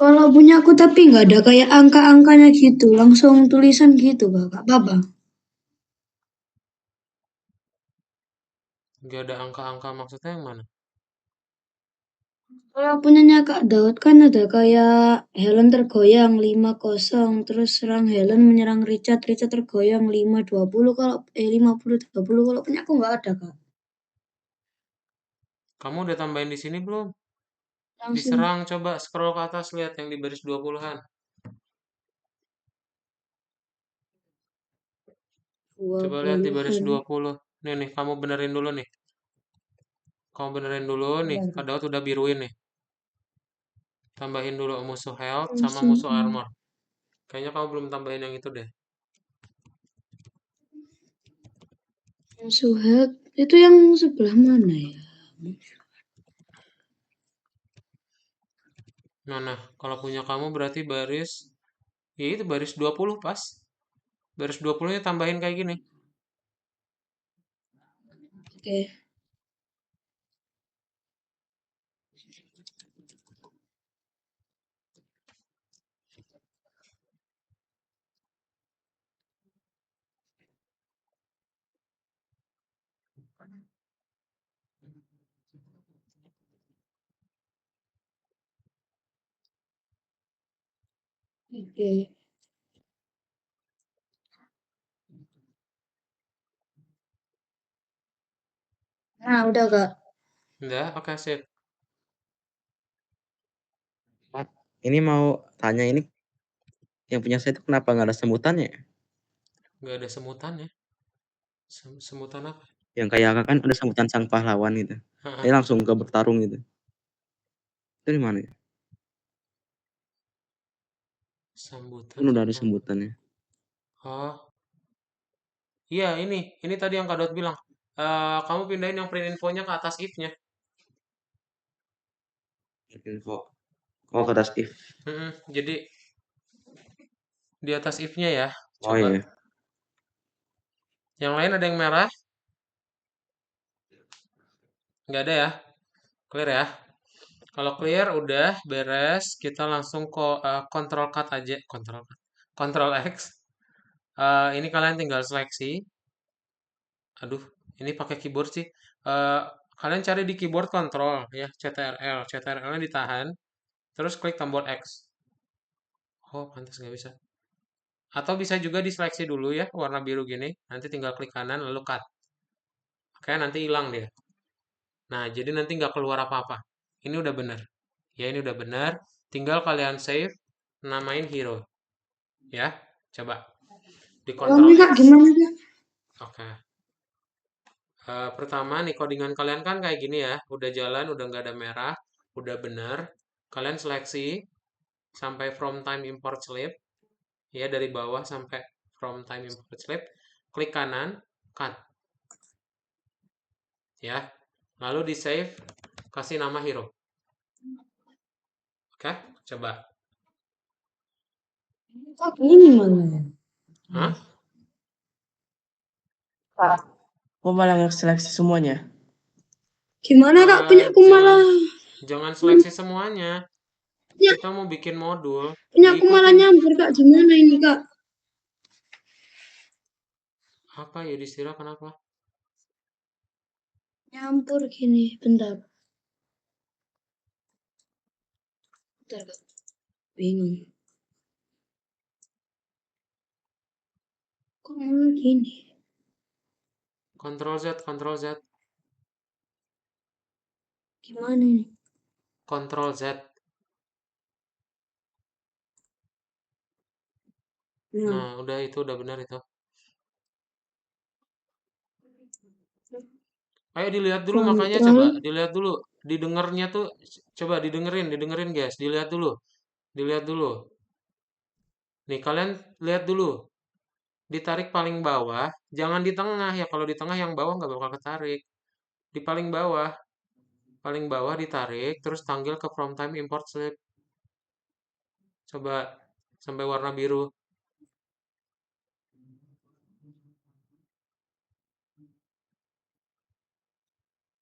Speaker 3: Kalau punya aku tapi nggak ada kayak angka-angkanya gitu, langsung tulisan gitu, Kak. Apa?
Speaker 1: Nggak ada angka-angka maksudnya yang mana?
Speaker 3: Kalau punyanya Kak Daud kan ada kayak Helen tergoyang 5-0, terus serang Helen menyerang Richard, Richard tergoyang 5-20 kalau 50-20 kalau punya aku nggak ada, Kak.
Speaker 1: Kamu udah tambahin di sini belum?
Speaker 3: Langsung
Speaker 1: Diserang, coba scroll ke atas lihat yang di baris 20-an. Coba lihat di baris
Speaker 3: 20-an.
Speaker 1: 20. Nih, kamu benerin dulu nih. Kamu benerin dulu nih.
Speaker 3: Bentar.
Speaker 1: Kak Daud udah biruin nih. Tambahin dulu musuh health sama
Speaker 3: Musuh,
Speaker 1: musuh armor. Kayaknya kamu belum tambahin yang itu deh.
Speaker 3: musuh health. Itu yang sebelah mana ya?
Speaker 1: Nah, kalau punya kamu berarti baris, ya itu baris 20 pas. Baris 20-nya tambahin kayak gini.
Speaker 3: Oke. Oke. Nah, udah Kak.
Speaker 1: Udah, oke sip.
Speaker 2: Mat, ini mau tanya ini yang punya saya itu kenapa nggak ada sebutannya?
Speaker 1: Nggak ada semutannya. Semutan apa?
Speaker 2: Yang kayak kan ada sebutan sang pahlawan gitu. Saya langsung ke bertarung gitu. Itu di mana ya?
Speaker 1: Sambutan
Speaker 2: Kan udah ada
Speaker 1: apa?
Speaker 2: sebutannya.
Speaker 1: Oh, iya ini tadi yang Kak Daud bilang. Kamu pindahin yang print infonya ke atas if-nya.
Speaker 2: Info. Oh, ke atas if.
Speaker 1: Jadi di atas if-nya ya.
Speaker 2: Oh
Speaker 1: Coba.
Speaker 2: iya.
Speaker 1: Yang lain ada yang merah? Nggak ada ya? Clear ya? Kalau clear udah beres, kita langsung ke control cut aja, control X. Ini kalian tinggal seleksi. Aduh, ini pakai keyboard sih. Eh, Kalian cari di keyboard control ya, CTRL. CTRL-nya ditahan, terus klik tombol X. Oh, pantas nggak bisa. Atau bisa juga diseleksi dulu ya, warna biru gini. Nanti tinggal klik kanan lalu cut. Oke, nanti hilang dia. Nah, jadi nanti nggak keluar apa-apa. Ini udah bener. Ya, ini udah bener. Tinggal kalian save, namain hero. Ya, coba. Di
Speaker 3: Tolong nih
Speaker 1: Ctrl
Speaker 3: Kak,
Speaker 1: X.
Speaker 3: gimana Kak?
Speaker 1: Oke. Pertama nih codingan kalian kan kayak gini ya. Udah jalan, udah nggak ada merah. Udah bener. Kalian seleksi sampai from time import slip. Ya, dari bawah sampai from time import slip. Klik kanan, cut. Ya. Lalu di save, kasih nama hero. Oke, coba.
Speaker 3: Kok gini malah?
Speaker 1: Hah?
Speaker 6: Kak, kok malah nggak seleksi semuanya?
Speaker 3: Gimana Kak? Punya aku malah
Speaker 1: Jangan seleksi semuanya.
Speaker 3: punya,
Speaker 1: Kita mau bikin modul.
Speaker 3: punya aku malah
Speaker 1: Diikutin.
Speaker 3: nyamper Kak. Gimana ini Kak?
Speaker 1: Apa ya Yudhistira kenapa?
Speaker 3: Nyampur gini, bentar. Bentar Kak. Bingung. Kok malah gini?
Speaker 1: Ctrl Z, Ctrl Z,
Speaker 3: Gimana ini?
Speaker 1: Ctrl Z.
Speaker 3: Nah,
Speaker 1: Nah, udah itu udah benar itu. Ayo dilihat dulu makanya coba,
Speaker 3: kontrol.
Speaker 1: dilihat dulu. Didengarnya tuh coba didengerin guys, dilihat dulu. Dilihat dulu. Nih kalian lihat dulu. Ditarik paling bawah, jangan di tengah ya. Kalau di tengah yang bawah nggak bakal ketarik. Di paling bawah ditarik, terus tanggil ke from time import slip. Coba sampai warna biru.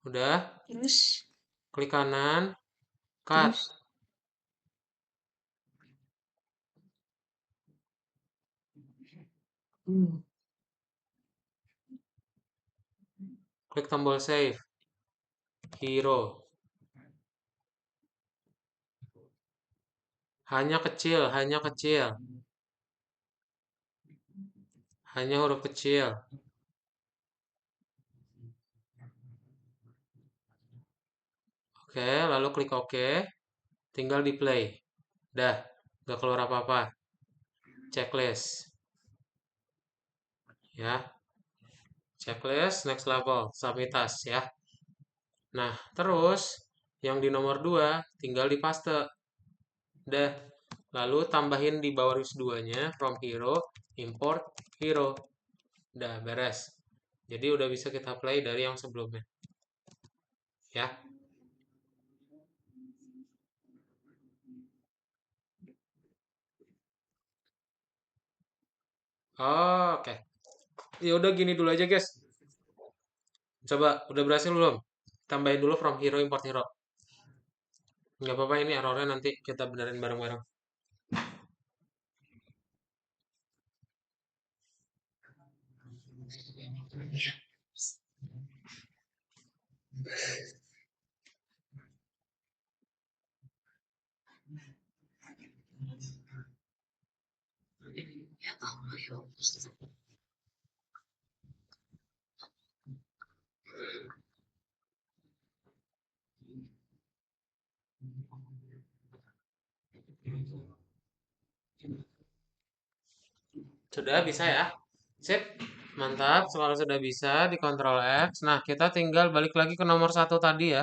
Speaker 1: Udah,
Speaker 3: Terus,
Speaker 1: klik kanan, cut.
Speaker 3: terus.
Speaker 1: Klik tombol save. Hero. Hanya kecil, hanya kecil. Hanya huruf kecil. Oke, lalu klik OK. Tinggal di play. Dah, gak keluar apa-apa. Checklist. Ya. checklist, next level, submit task ya. Nah, terus yang di nomor 2 tinggal di paste. Udah. Lalu tambahin di baris 2-nya from hero, import hero. Udah beres. Jadi udah bisa kita play dari yang sebelumnya. Ya. Oke. Ya udah gini dulu aja, guys. Coba, udah berhasil belum? Tambahin dulu from hero, import hero. Nggak apa-apa, ini errornya nanti kita benerin bareng-bareng. Sudah bisa ya? Sip. Mantap. Kalau sudah bisa di Ctrl X. Nah, kita tinggal balik lagi ke nomor 1 tadi ya.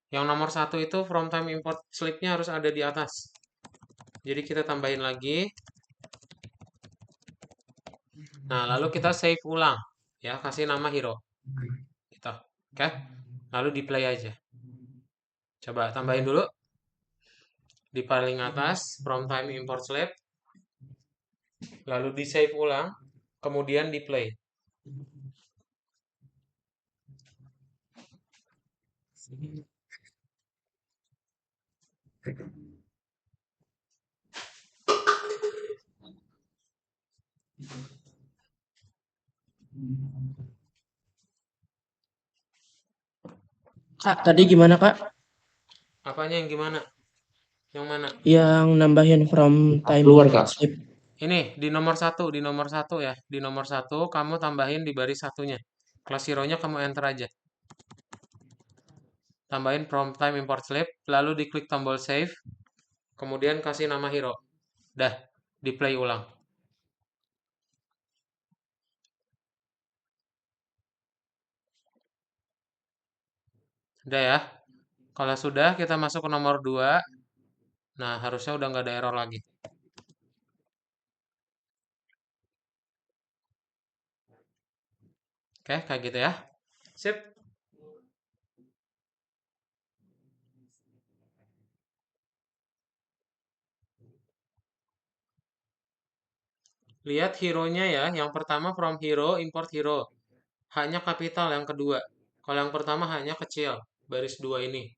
Speaker 1: Yang nomor 1 itu from time import slip-nya harus ada di atas. Jadi kita tambahin lagi. Nah, lalu kita save ulang. Ya, kasih nama hero. Gitu. Oke. Lalu di play aja. Coba tambahin dulu. Di paling atas, from time import slip. Lalu di save ulang. Kemudian di play.
Speaker 6: Kak, tadi gimana Kak?
Speaker 1: Apanya yang gimana? Yang mana?
Speaker 6: Yang nambahin from time
Speaker 5: Keluar, Kak.
Speaker 6: slip.
Speaker 1: Ini di nomor 1, di nomor 1 ya. Di nomor 1 kamu tambahin di baris satunya. Kelas hero-nya kamu enter aja. Tambahin from time import slip, lalu diklik tombol save, kemudian kasih nama hero. Dah, di play ulang. Udah ya. Kalau sudah, kita masuk ke nomor 2. Nah, harusnya udah nggak ada error lagi. Oke, kayak gitu ya. Sip. Lihat hero-nya ya. Yang pertama from hero, import hero. Hanya kapital yang kedua. Kalau yang pertama hanya kecil. Baris 2 ini.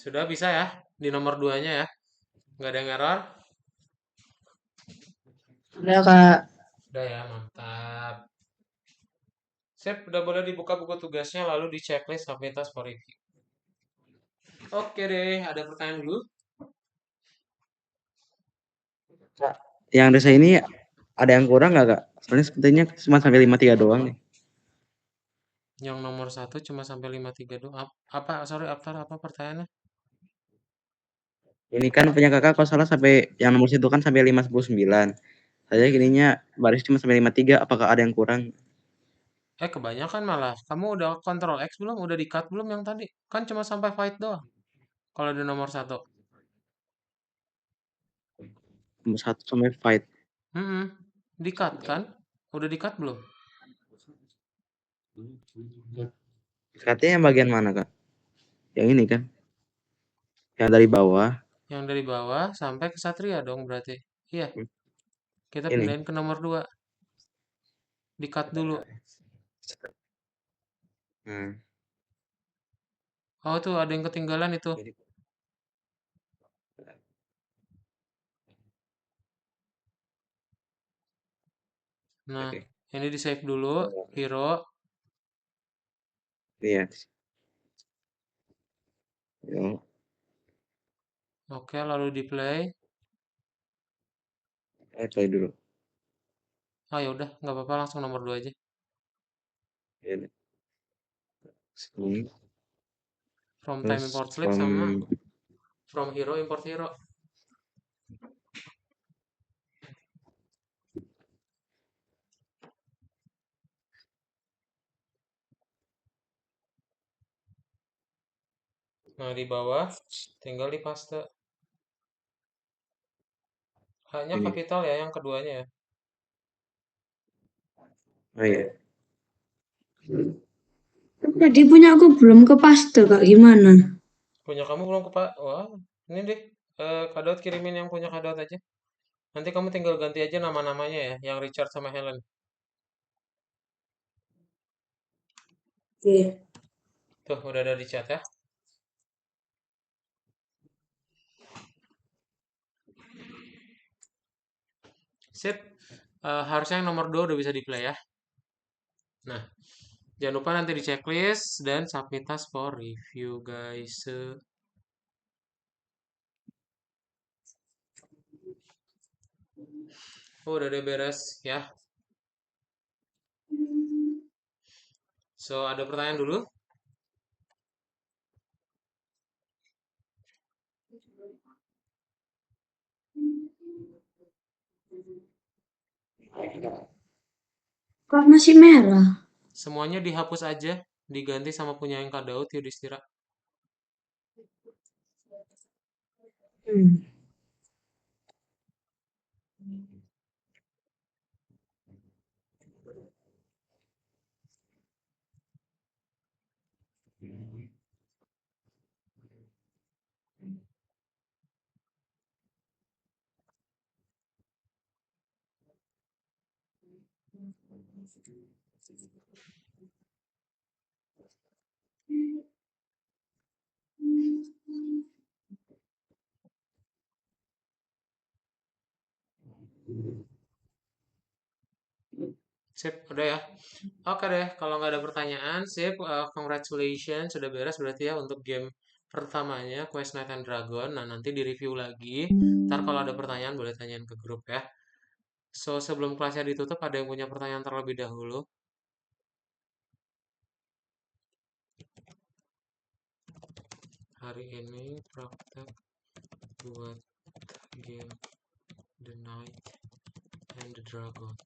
Speaker 1: Sudah bisa ya? Di nomor 2-nya ya. Nggak ada yang error.
Speaker 6: Udah Kak.
Speaker 1: Udah ya, mantap. Sip, udah boleh dibuka buku tugasnya lalu di checklist sampai tas for review. Oke deh, ada pertanyaan dulu?
Speaker 2: Kak, yang desa ini ada yang kurang nggak Kak? Soalnya sepertinya cuma sampai 53 doang nih.
Speaker 1: Yang nomor 1 cuma sampai 53 doang. Apa, sorry, apa pertanyaannya?
Speaker 2: Ini kan punya Kakak kalau salah sampai yang nomor situ kan sampai 519. Saya gininya baris cuma sampai 53, apakah ada yang kurang?
Speaker 1: Kebanyakan malah. Kamu udah Ctrl X belum? Udah di-cut belum yang tadi? Kan cuma sampai fight doang. Kalau di nomor 1.
Speaker 2: Nomor 1 sampai fight.
Speaker 1: Di-cut kan? Udah di-cut belum?
Speaker 2: Katanya yang bagian mana Kak? Yang ini kan? Yang dari bawah.
Speaker 1: Yang dari bawah sampai ke Satria dong berarti. Iya. Kita
Speaker 2: Ini.
Speaker 1: pindahin ke nomor 2. Di-cut dulu. Oh tuh ada yang ketinggalan itu. Nah,
Speaker 2: Oke.
Speaker 1: ini di-save dulu. Hero.
Speaker 2: Iya. Yo.
Speaker 1: Oke, lalu di play.
Speaker 2: Play dulu.
Speaker 1: Ya udah, nggak apa-apa, langsung nomor 2 aja.
Speaker 2: Ini. Sini.
Speaker 1: From time
Speaker 2: Terus
Speaker 1: import slip sama
Speaker 2: from
Speaker 1: from hero import hero. Nah, di bawah tinggal di paste. Hanya
Speaker 2: ini.
Speaker 1: kapital ya yang keduanya ya.
Speaker 2: Oh iya.
Speaker 3: Tadi punya aku belum ke paste Kak, gimana?
Speaker 1: Punya kamu belum ke Pak? Wah, ini deh. Kak Daud kirimin yang punya Kak Daud aja. Nanti kamu tinggal ganti aja nama-namanya ya, yang Richard sama Helen.
Speaker 3: Oke.
Speaker 1: Tuh, udah ada di chat ya. Sip. Harusnya yang nomor 2 udah bisa di play ya. Nah, jangan lupa nanti di checklist dan submit task for review guys. Oh, udah deh beres ya. So, ada pertanyaan dulu?
Speaker 3: Kok masih merah?
Speaker 1: Semuanya dihapus aja, diganti sama punya yang Kak Daud, Yudhistira.
Speaker 3: Hmm.
Speaker 1: Sip, udah ya. Oke deh, kalau nggak ada pertanyaan, sip. Congratulations, sudah beres berarti ya untuk game pertamanya, Quest Knight and Dragon. Nah, nanti di-review lagi. Ntar kalau ada pertanyaan boleh tanyain ke grup ya. So, sebelum kelasnya ditutup, ada yang punya pertanyaan terlebih dahulu? Hari ini praktek buat game The Knight and the Dragon.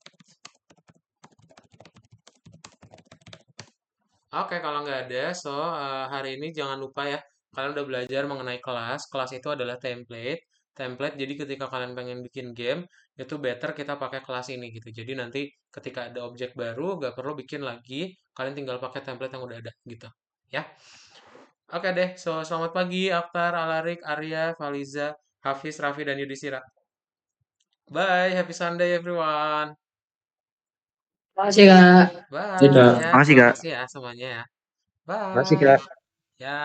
Speaker 1: Oke, kalau nggak ada, so hari ini jangan lupa ya, kalian udah belajar mengenai kelas. Kelas itu adalah template. Template, jadi ketika kalian pengen bikin game, itu better kita pakai kelas ini gitu. Jadi nanti ketika ada objek baru, nggak perlu bikin lagi, kalian tinggal pakai template yang udah ada gitu. Ya, oke deh. So, selamat pagi, Akhtar, Alarik, Arya, Faliza, Hafiz, Raffi, dan Yudhistira. Bye, happy Sunday everyone.
Speaker 3: Makasih Kak.
Speaker 1: Bye.
Speaker 5: Tidak.
Speaker 1: Ya,
Speaker 2: Makasih
Speaker 1: terima
Speaker 2: Kak.
Speaker 1: kasih ya semuanya ya.
Speaker 2: Makasih
Speaker 1: Bye.
Speaker 2: Kak.
Speaker 1: Ya.